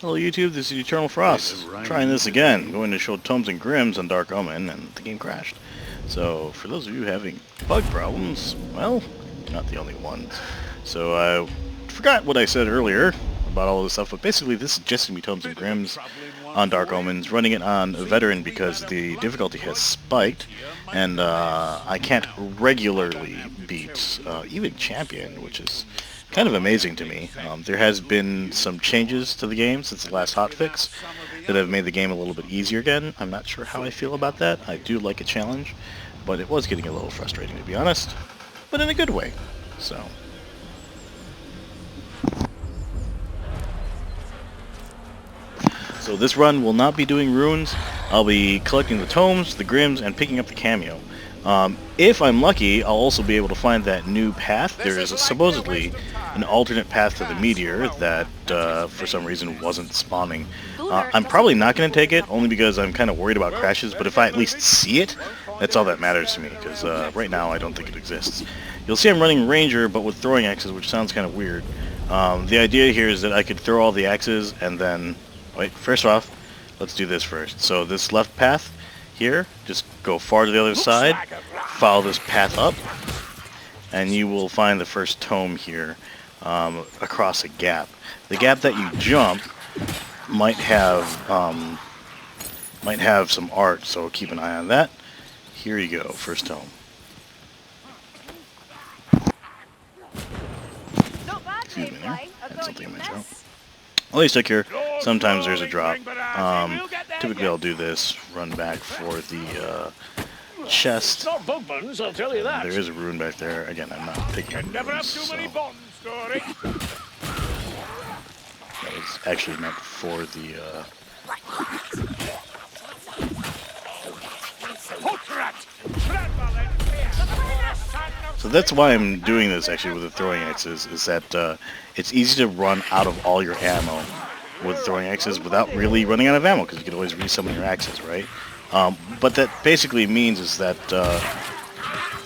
Hello YouTube, this is Eternal Frost. Trying this again, going to show Tomes and Grims on Dark Omen, and the game crashed. So, for those of you having bug problems, well, you're not the only ones. So, I forgot what I said earlier about all this stuff, but basically this is just going to be Tomes and Grims on Dark Omens, running it on Veteran because the difficulty has spiked, and I can't regularly beat even Champion, which is kind of amazing to me. There has been some changes to the game since the last hotfix that have made the game a little bit easier again. I'm not sure how I feel about that. I do like a challenge, but it was getting a little frustrating, to be honest, but in a good way. So this run will not be doing runes. I'll be collecting the tomes, the grims, and picking up the cameo. If I'm lucky, I'll also be able to find that new path. There is supposedly an alternate path to the meteor that, for some reason, wasn't spawning. I'm probably not going to take it, only because I'm kind of worried about crashes, but if I at least see it, that's all that matters to me, because right now I don't think it exists. You'll see I'm running Ranger, but with throwing axes, which sounds kind of weird. The idea here is that I could throw all the axes, and then... Wait, first off, let's do this first. So this left path here, just go far to the other side, follow this path up, and you will find the first tome here across a gap. The gap that you jump might have some art, so keep an eye on that. Here you go, first tome. Excuse me there, had something in my throat. At least I care. Sometimes there's a drop. Typically I'll do this, run back for the chest. There is a rune back there. Again, I'm not picking runes, so. That was actually meant for the... So that's why I'm doing this actually with the throwing axes, is that it's easy to run out of all your ammo with throwing axes without really running out of ammo, because you can always resummon your axes, right? But that basically means is that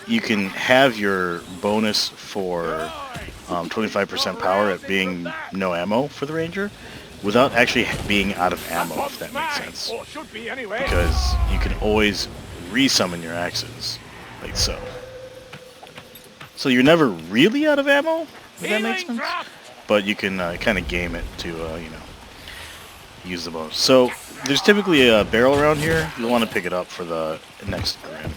you can have your bonus for 25% power at being no ammo for the Ranger without actually being out of ammo, if that makes sense. Because you can always resummon your axes, like so. So you're never really out of ammo, if that makes sense. But you can kind of game it to, you know, use the bonus. So there's typically a barrel around here. You'll want to pick it up for the next grim.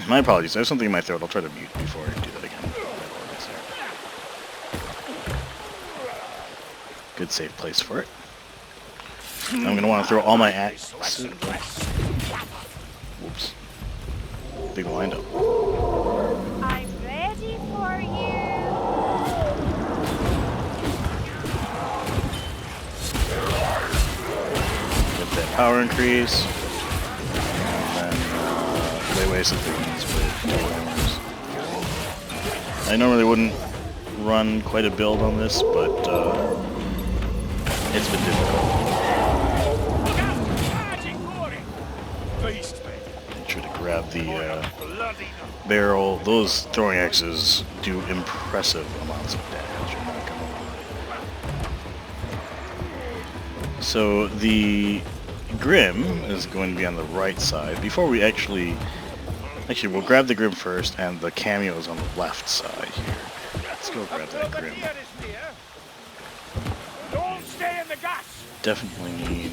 My apologies. I have something in my throat. I'll try to mute before I do that again. Good safe place for it. I'm going to want to throw all my axes. Whoops. Big wind up. I'm ready for you. Get that power increase. And then lay waste of things with tomes. I normally wouldn't run quite a build on this, but it's been difficult. Make sure to grab the barrel. Those throwing axes do impressive amounts of damage, I'm not gonna lie. So the Grim is going to be on the right side. Before we actually we'll grab the Grim first, and the Cameo is on the left side here. Let's go grab that Grim. Definitely need...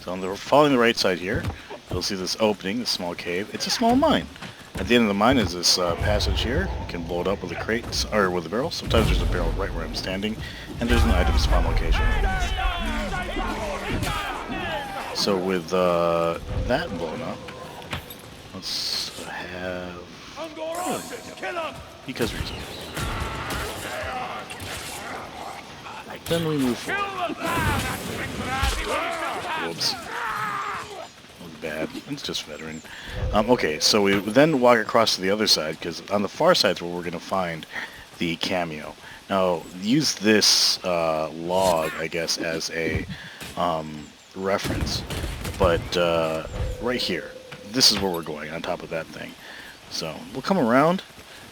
So following the right side here, you'll see this opening, this small cave. It's a small mine. At the end of the mine is this passage here. You can blow it up with a crate, or with a barrel. Sometimes there's a barrel right where I'm standing, and there's an item spawn location. So with that blown up, let's have... because reasons. Then we move forward. Whoops. Bad. It's just veteran. Okay, so we then walk across to the other side, because on the far side is where we're going to find the Cameo. Now, use this log, I guess, as a reference. but right here. This is where we're going, on top of that thing. So we'll come around,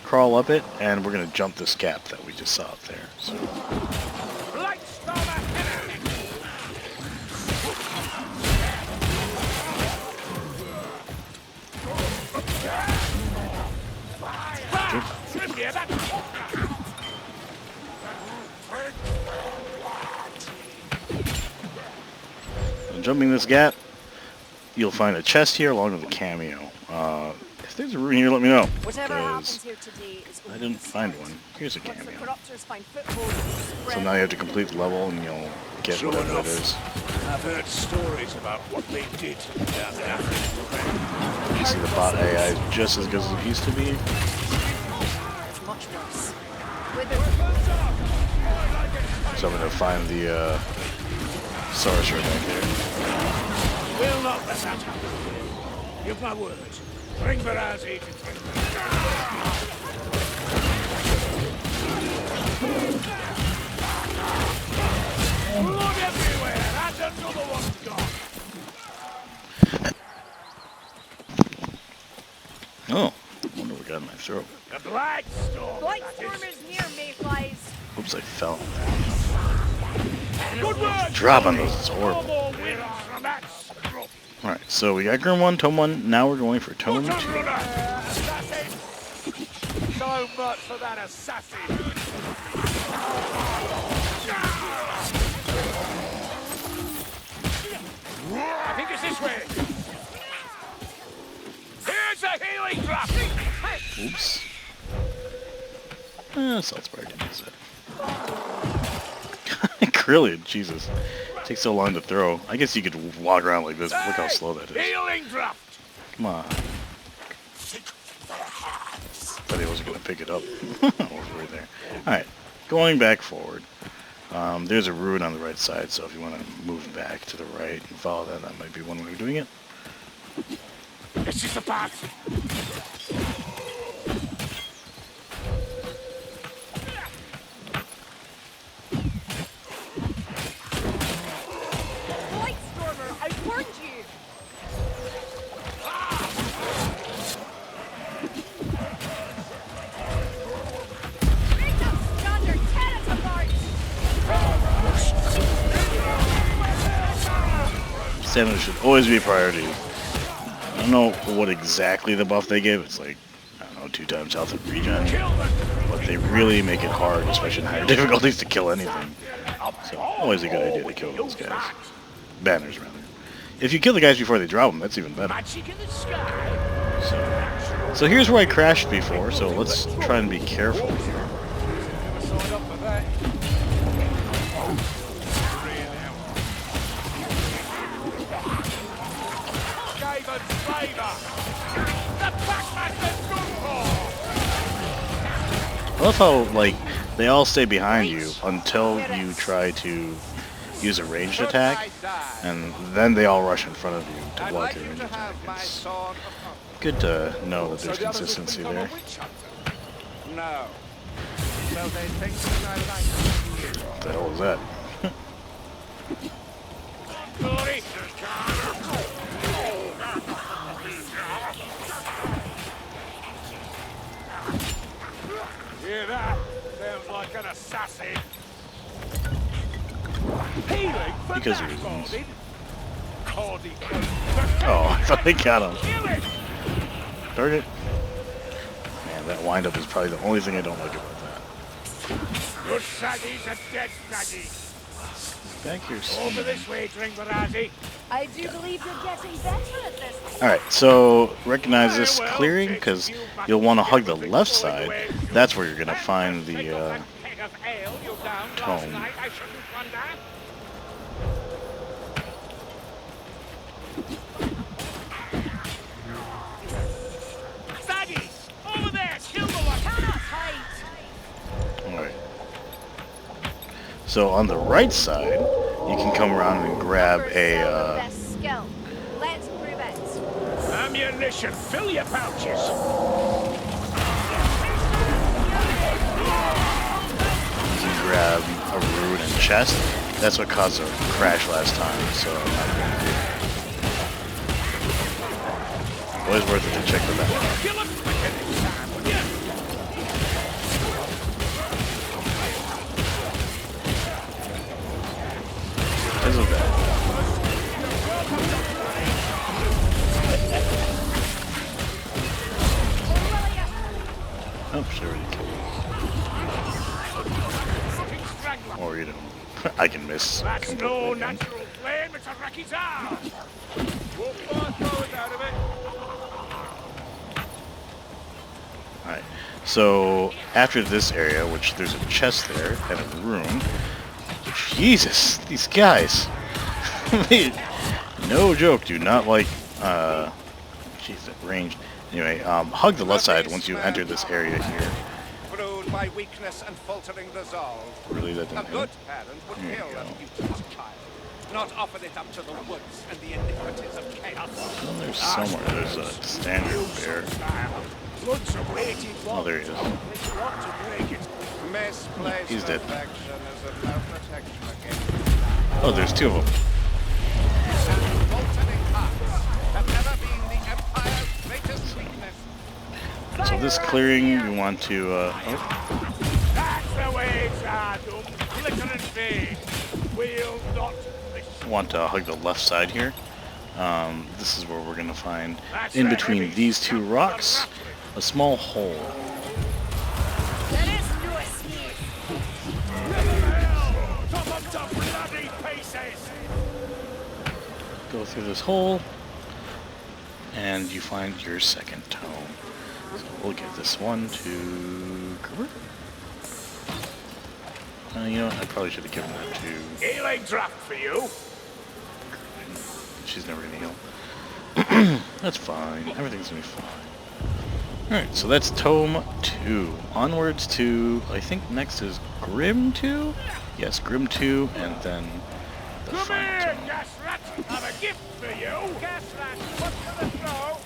crawl up it, and we're going to jump this gap that we just saw up there. So. Jumping this gap, you'll find a chest here along with a cameo. If there's a room here, let me know. Because I didn't find one. Here's a cameo. So now you have to complete the level and you'll get whatever that is. I've heard stories about what they did down there. You see the bot AI is just as good as it used to be. It's much worse. So I'm going to find the sorcerer back there. We'll not let that happen. Give my word. Bring Verazi to blood everywhere! That's another one gone! Oh, I wonder what got in my throat. The Blightstorm! Blightstormer's near, mayflies. Oops, I fell. Good work! Drop on those, it's horrible. No more wins from that scruff. Alright, so we got Grim 1, Tome 1, now we're going for Tome 2. So much for that assassin! I think it's this way! Here's a healing drop! Oops. Saltspire didn't use it. Krillin, Jesus. Takes so long to throw. I guess you could walk around like this, but look how slow that is. Healing drop! Come on. Thought he wasn't going to pick it up. Over right there. Alright, going back forward. There's a ruin on the right side, so if you want to move back to the right and follow that, that might be one way of doing it. This is the path! Blightstormer, I warned you. Make them standard, tear us apart. Stamina should always be a priority. I don't know what exactly the buff they give. It's like, I don't know, 2 times health and regen. But they really make it hard, especially in higher difficulties, to kill anything. So, always a good idea to kill those guys. Banners, rather. If you kill the guys before they drop them, that's even better. So here's where I crashed before, so let's try and be careful here. I love how, like, they all stay behind you until you try to use a ranged attack, and then they all rush in front of you to block your ranged attack. It's good to know that there's consistency there. No. What the hell was that? Hear that? Sounds like an assassin. Healing for Because that, reasons. Cody. Oh, I thought they got him. Darn it. Man, that windup is probably the only thing I don't like about that. Your Shaggy's a dead Shaggy. Back here. Over this way, Dringvarazi. I do believe you're getting better at this. Alright, so recognize this clearing, because you'll want to hug the left side. That's where you're going to find the tome. Over there, kill the one. Cannot hide. Alright. So on the right side, you can come around and grab a Best skill. Let's prove it. Ammunition, fill your pouches. you can grab a rune and chest. That's what caused a crash last time, so I'm not going to do it. Always worth it to check for that. Kill us quicker next time, will ya? Isn't that? Oh, she already killed me. Or you know, I can miss. That's no completely. natural flame, it's a Rocky's arm. Alright, so after this area, which there's a chest there and a room. Jesus, these guys. No joke, do not like, jeez, that range. Anyway, hug the left side once you enter this area here. Ruled by weakness and faltering resolve. Really, that A didn't good help? parent would There you kill go. a mutant child, not offer it up to the woods and the iniquities of chaos. Well, there's somewhere, there's a standard bear. Blood's a weighty Oh, there he is. It's want to break it. Misplaced He's dead. affection is of no protection against Oh, there's two of them. faltering hearts have never been the Empire's greatest weakness. So this clearing, we want to, oh, That's the way, Sardum. Glitter and fade. We'll not miss. want to hug the left side here. This is where we're going to find, in between these two rocks, a small hole. There is no escape. Top of the bloody pieces. Go through this hole, and you find your second tome. So we'll give this one to Gerber. You know what? I probably should have given that to... Healing draft for you. She's never gonna heal. That's fine. Everything's gonna be fine. Alright, so that's Tome 2. Onwards to, I think next is Grim 2? Yes, Grim 2, and then the Come final here, tome. Gasrat. Have a gift for you. Gasrat, what's gonna throw?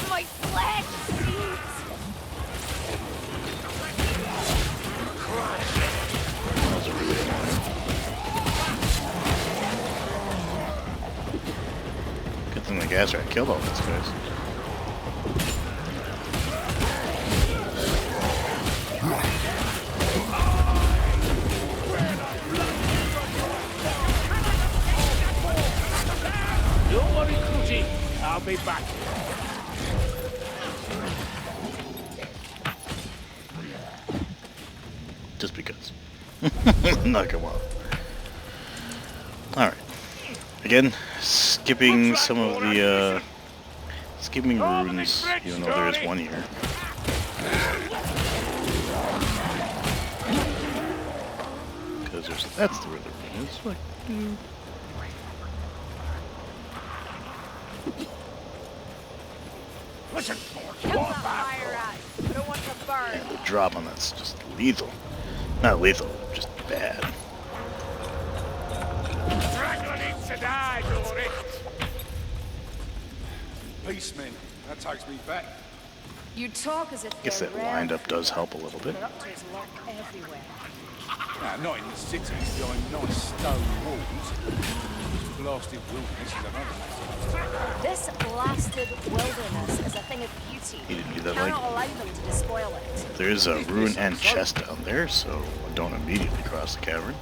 My flesh seeds. That was really annoying. Good thing the gas rat killed all those guys. Don't worry, Cootie. I'll be back. Just because. Knock him off. Alright. Again, skipping some of the, skipping runes, even though there is one here. Because there's, that's the where the rune is. Like, Listen, Kill the fire eyes. I don't want to burn. and the drop on that's just lethal. Not lethal, just bad. Dragon needs to die, Dory. Beastmen, that takes me back. You talk as if Guess they're that rare. wind up does help a little bit. Corruptors lurk everywhere. Not in the city, behind nice stone walls. Blasted wilderness is another matter. This blasted wilderness is a thing of beauty. You didn't do that Cannot like- allow them to despoil it. There is a rune and chest down there, so don't immediately cross the cavern.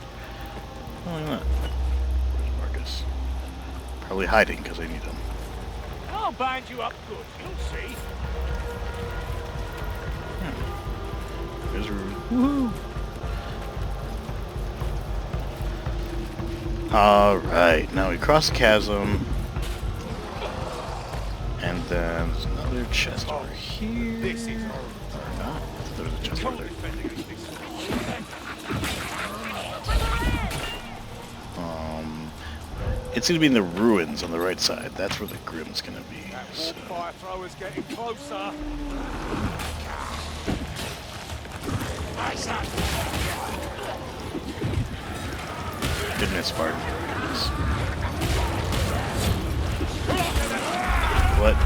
Oh, look at that. Where's Marcus? Probably hiding because I need him. I'll bind you up good, you'll see. There's a rune. Woohoo! Alright, now we cross the chasm. And then there's another chest over here. This is Or not. There's a chest over there. It's gonna be in the ruins on the right side. That's where the Grim's gonna be. So. Fire thrower's getting closer. Good miss, Spartan. What?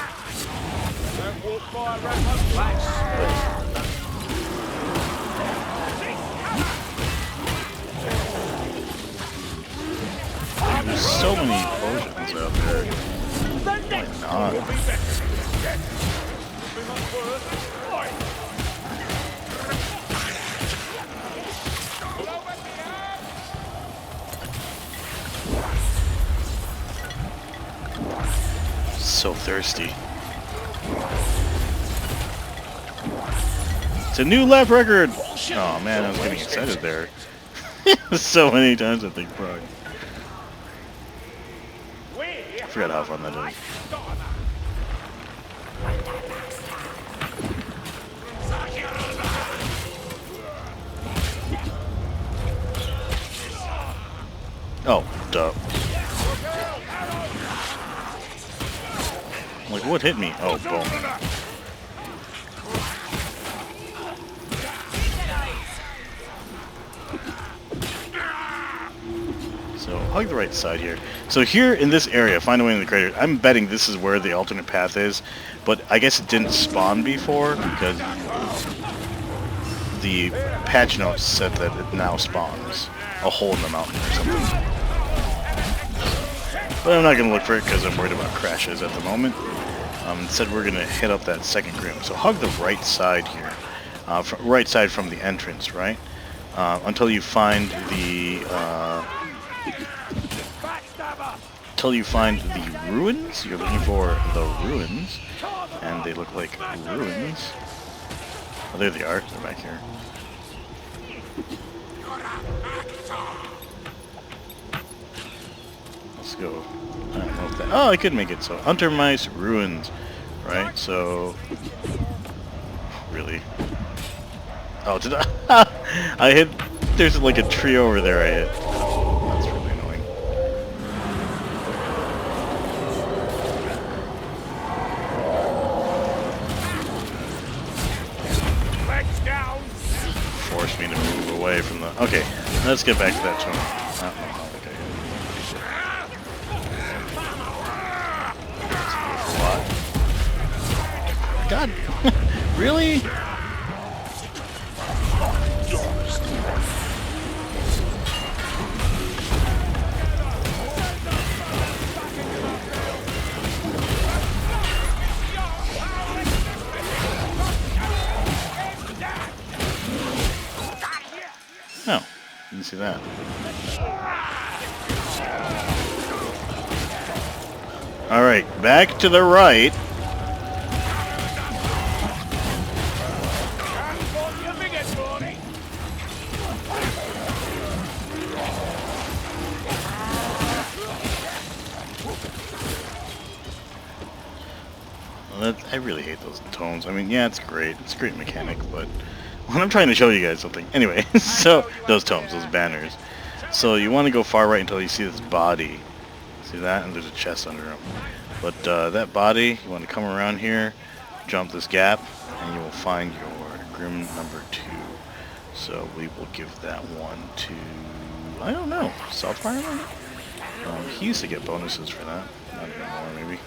Don't walk by Rambo's flash. many potions out there. Why not? So thirsty. It's a new lap record! Oh man, I was getting excited there. So many times I think Prague. I forgot how fun that is. Oh, duh. Like, what hit me? Oh, boom. So, hug the right side here. So here in this area, find a way in the crater. I'm betting this is where the alternate path is, but I guess it didn't spawn before because the patch notes said that it now spawns a hole in the mountain or something. But I'm not going to look for it because I'm worried about crashes at the moment. Instead, we're going to hit up that second grim. So hug the right side here. Right side from the entrance, right? Until you find the... until you find the ruins. You're looking for the ruins. And they look like ruins. Oh, there they are. They're back here. Let's go. I don't know if that... Oh, I could make it. So, Hunter Mice Ruins. Right? So... Really? Oh, did I... I hit... There's like a tree over there I hit. That's really annoying. Legs down. Forced me to move away from the... Okay, let's get back to that tone. God, really? Oh, didn't see that. All right, back to the right. I really hate those tomes. I mean, yeah, it's great. It's a great mechanic, but when I'm trying to show you guys something. Anyway, so those tomes, those banners. So you want to go far right until you see this body. See that? And there's a chest under him. But that body, you want to come around here, jump this gap, and you will find your Grim number 2. So we will give that one to, I don't know, Southfire? He used to get bonuses for that. Not anymore, maybe.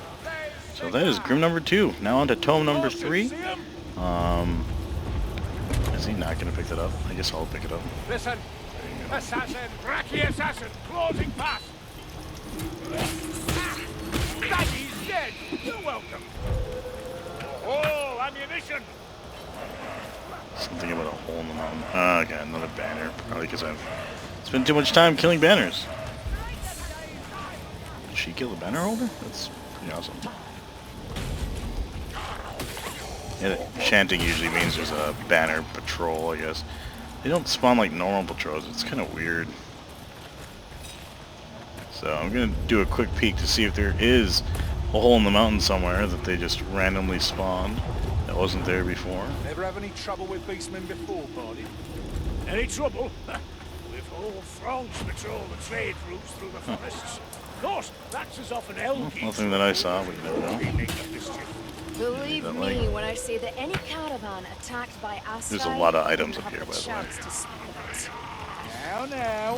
So that is Grim number 2. Now on to Tome number 3. Is he not going to pick that up? I guess I'll pick it up. Listen, assassin, Raki assassin, closing fast. Daddy's dead. You're welcome. Oh, ammunition. Something about a hole in the mountain. I got another banner. Probably because I've spent too much time killing banners. Did she kill the banner holder? That's pretty awesome. Yeah, chanting usually means there's a banner patrol, I guess. They don't spawn like normal patrols. It's kind of weird. So I'm going to do a quick peek to see if there is a hole in the mountain somewhere that they just randomly spawned that wasn't there before. Ever have any trouble with beastmen before, Barney? Any trouble? We've whole throngs patrol the trade routes through the forests. Of course, that's as often elk. Nothing that I saw, but you never know. Believe me when I say that any caravan attacked by us. There's a lot of items up here, by the way. Now, now.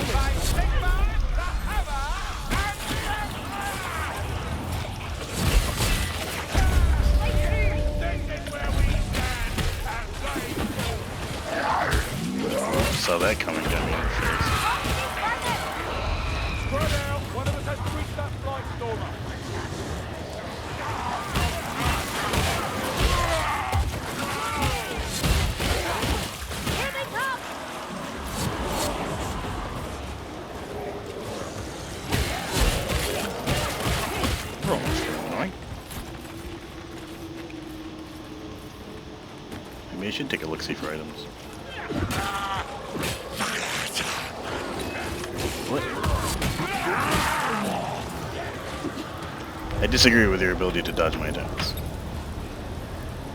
Saw that coming down in your face. One of us has to reach that should take a look-see for items. What? I disagree with your ability to dodge my attacks.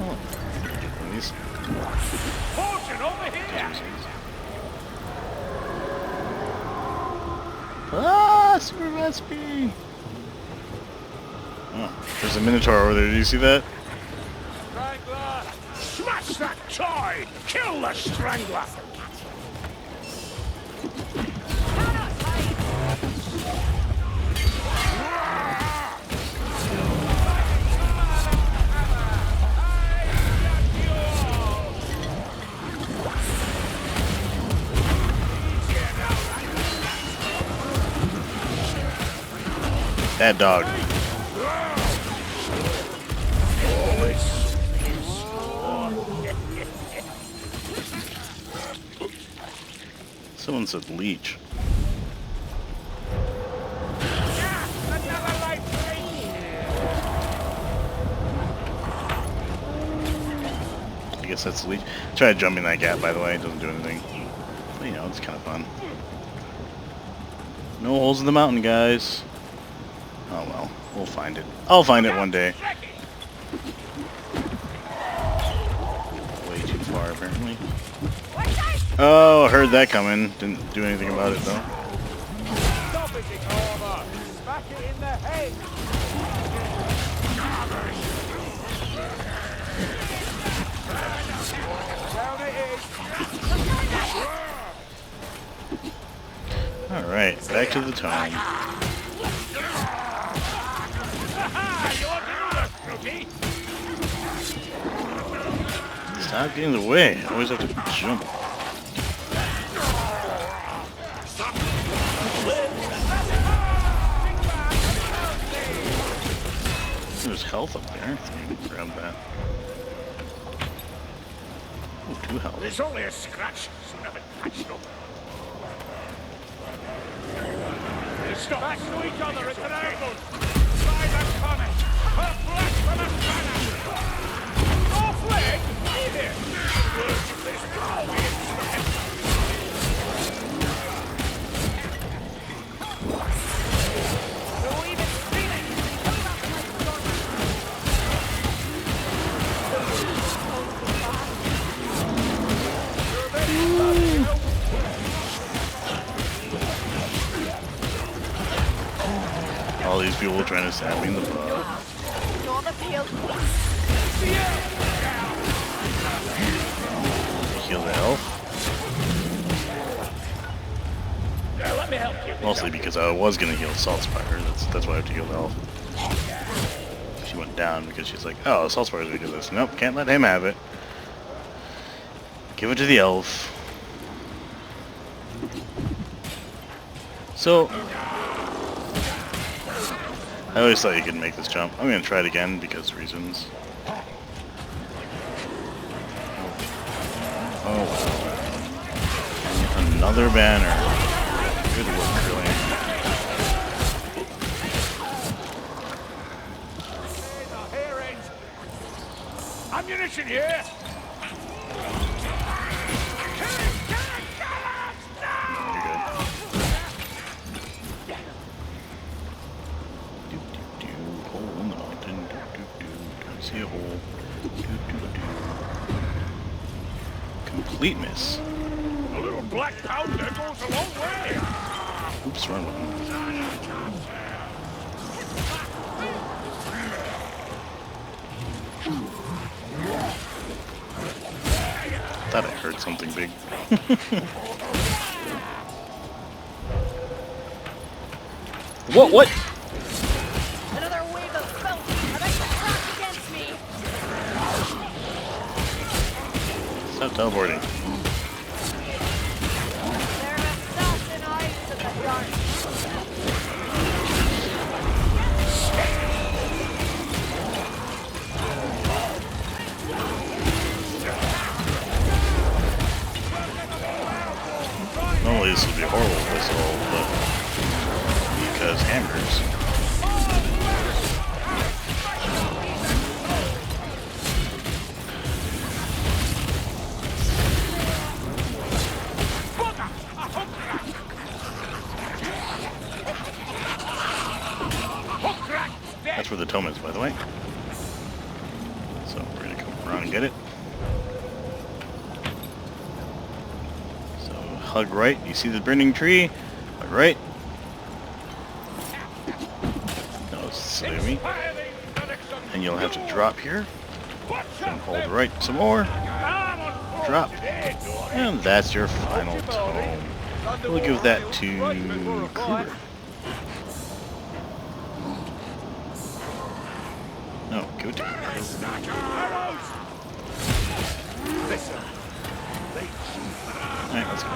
Oh, these. Fortune over here! Ah, super recipe! Oh, there's a Minotaur over there. Do you see that? Strangler! Smash that toy! Kill the Strangler! That dog. Someone said leech. I guess that's the leech. Try jumping that gap, by the way. It doesn't do anything. But, you know, it's kind of fun. No holes in the mountain, guys. Oh well, we'll find it. I'll find it one day. Way too far, apparently. Oh, heard that coming. Didn't do anything about it, though. Stop it, Ignore! Smack it in the head! Down it is! Alright, back to the tome. Stop getting in the way. I always have to jump. There's health up there. Let me grab that. Oh, 2 health. It's only a scratch. Soon have it patched up. Stop. Back to each other. It's an angle. Try that coming. A blasphemous banner. Off leg. Here. This All these people trying to stab me in the butt. Heal the elf. let me help you. Mostly because I was gonna heal Salt Spire. That's why I have to heal the elf. She went down because she's like, oh, Salt Spire's gonna do this. Nope, can't let him have it. Give it to the elf. So I always thought you could make this jump. I'm gonna try it again because reasons. Oh, another banner. Good work, really. Ammunition here. See a hole. Complete miss. A little black powder goes a long way. Oops, wrong one. Thought I heard something big. What? Another wave of smoke. I bet the crack against me. Stop teleporting. They're assassin eyes in the dark. Normally this would be a horrible whistle, but because hammers. That's where the tome is, by the way. So we're gonna come around and get it. So hug right. You see the burning tree? Hug right. No, save me. And you'll have to drop here. And hold right some more. Drop. And that's your final tome. We'll give that to Kruger. No, give it to Kruger. Alright, let's go.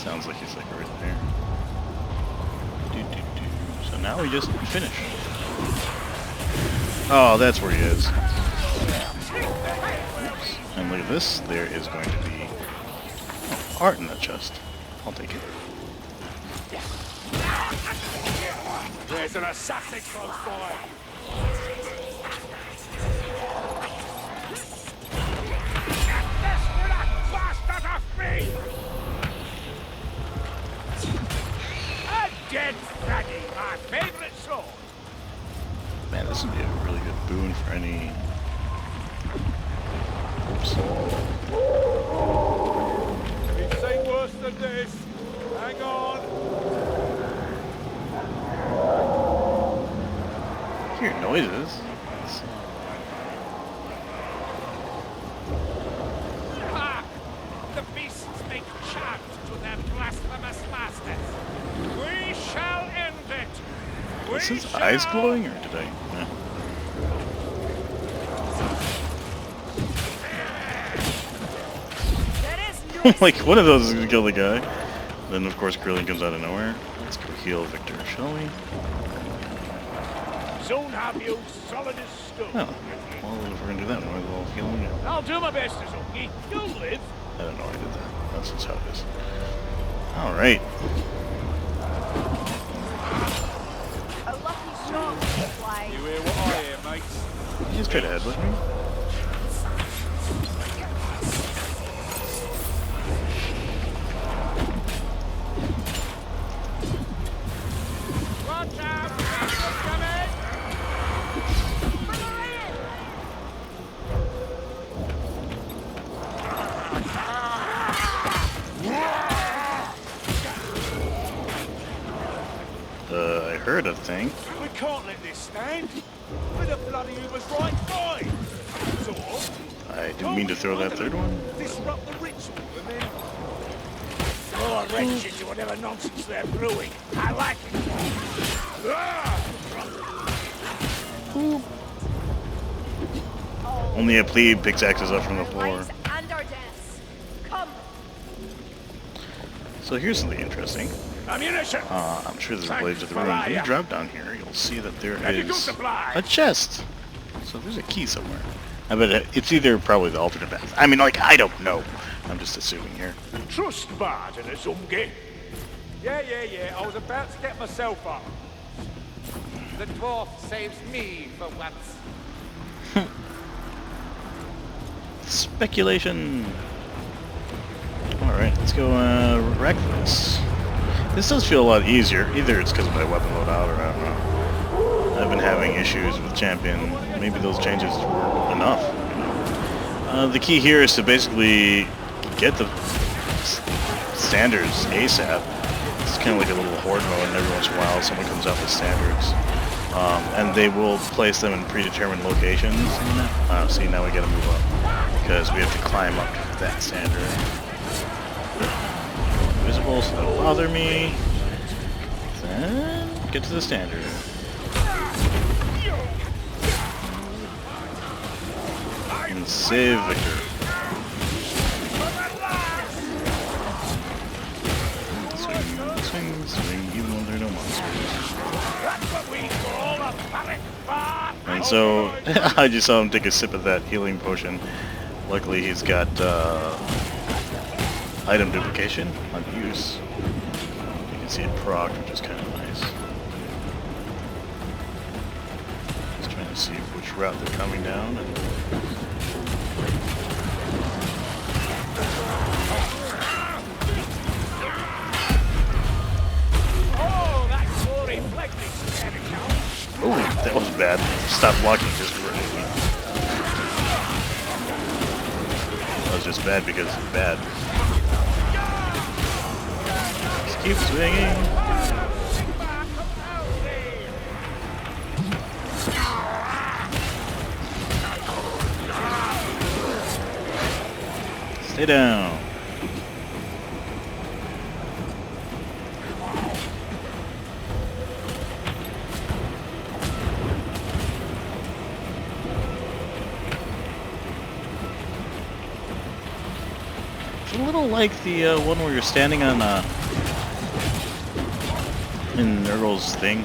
Sounds like he's like right there. So now we just finish. Oh, that's where he is. Oops. And look at this. There is going to be art in the chest. I'll take it. There's an assassin close by. Desperate bastard of me! A dead Freddy, my favorite sword. Man, this would be a really good boon for any... Oops. We've seen worse than this. Hang on. I hear noises. Hark! The beasts make chant to their blasphemous masters. We shall end it. Is his eyes glowing, or did I... Yeah. Like, one of those is gonna kill the guy. Then, of course, Krillin comes out of nowhere. Let's go heal Victor, shall we? Soon have you solid as stone. Oh, well, if we're gonna do that, we might as well heal him again. I'll do my best, Azuki. You'll live. I don't know I did that. That's just how it is. Alright. A lucky shot, fly. You hear what I hear, mates? He's straight ahead with me. Watch out! What's coming? I heard a thing. We can't let this stand. Where the bloody Uber's right by? So, I didn't mean to throw that third one. disrupt the ritual and then... Oh, wrench into whatever nonsense they're brewing. I like it. Only a plebe picks axes up from the floor. Lives and our deaths. Come. So here's something interesting. Ammunition! I'm sure there's Blades of the Ruin. When you drop down here, you'll see that there Have you got is supplies? a chest. So there's a key somewhere. I bet it's either probably the alternate path. I mean, like, I don't know. I'm just assuming here. Trust Martin, Azumgi. Yeah. I was about to get myself up. The dwarf saves me for once. Speculation. Alright, let's go wreck this. This does feel a lot easier. Either it's because of my weapon loadout, or I don't know. I've been having issues with Champion. Maybe those changes were enough. The key here is to basically get the standards ASAP. It's kind of like a little horde mode, and every once in a while someone comes out with standards. And they will place them in predetermined locations. See, now we gotta move up, because we have to climb up to that standard. Visible, so that'll bother me. Then get to the standard. And save Victor. Swing, even when there are no monsters. And so, I just saw him take a sip of that healing potion. Luckily, he's got item duplication on use. You can see it proc, which is kind of nice. Just trying to see which route they're coming down. And stop blocking just for me. That was just bad because it's bad. Just keep swinging. Stay down. It's a little like the one where you're standing on in Nurgle's thing.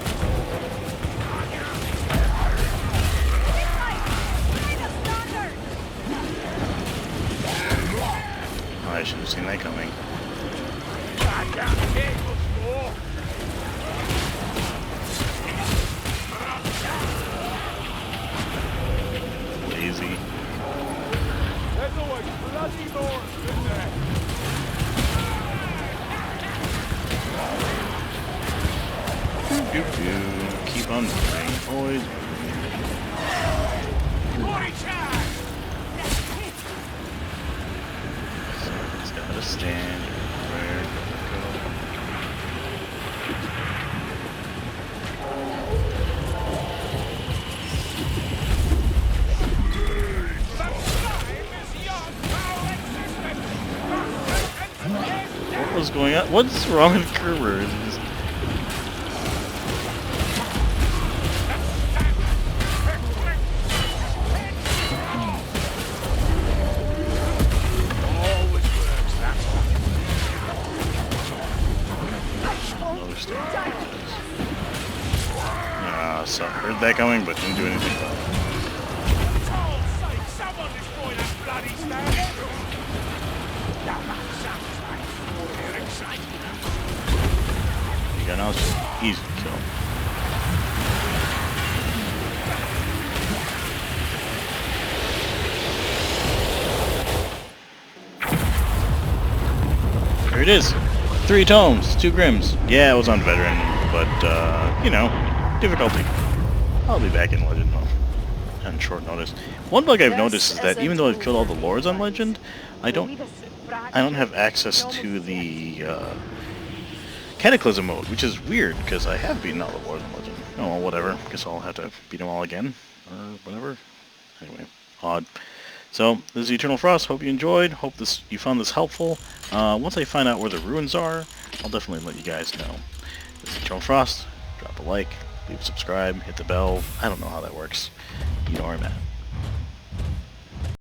I should have seen that coming. Lazy. There's always bloody more, isn't there? Keep on moving, always Body charge! It's gotta stand. Where to go? What was going on? What's wrong with Kerber? Is it just... So I heard that coming, but didn't do anything about it. You got now, it's just easy to kill. Here it is. 3 tomes, 2 Grims. Yeah, it was on veteran, but you know, difficulty. I'll be back in Legend on short notice. One bug I've noticed is that even though I've killed all the lords on Legend, I don't have access to the Cataclysm mode, which is weird because I have beaten all the lords on Legend. Oh well, whatever. Guess I'll have to beat them all again or whatever. Anyway, odd. So this is Eternal Frost. Hope you enjoyed. Hope you found this helpful. Once I find out where the ruins are, I'll definitely let you guys know. This is Eternal Frost. Drop a like. Leave a subscribe, hit the bell. I don't know how that works. You know where I'm at.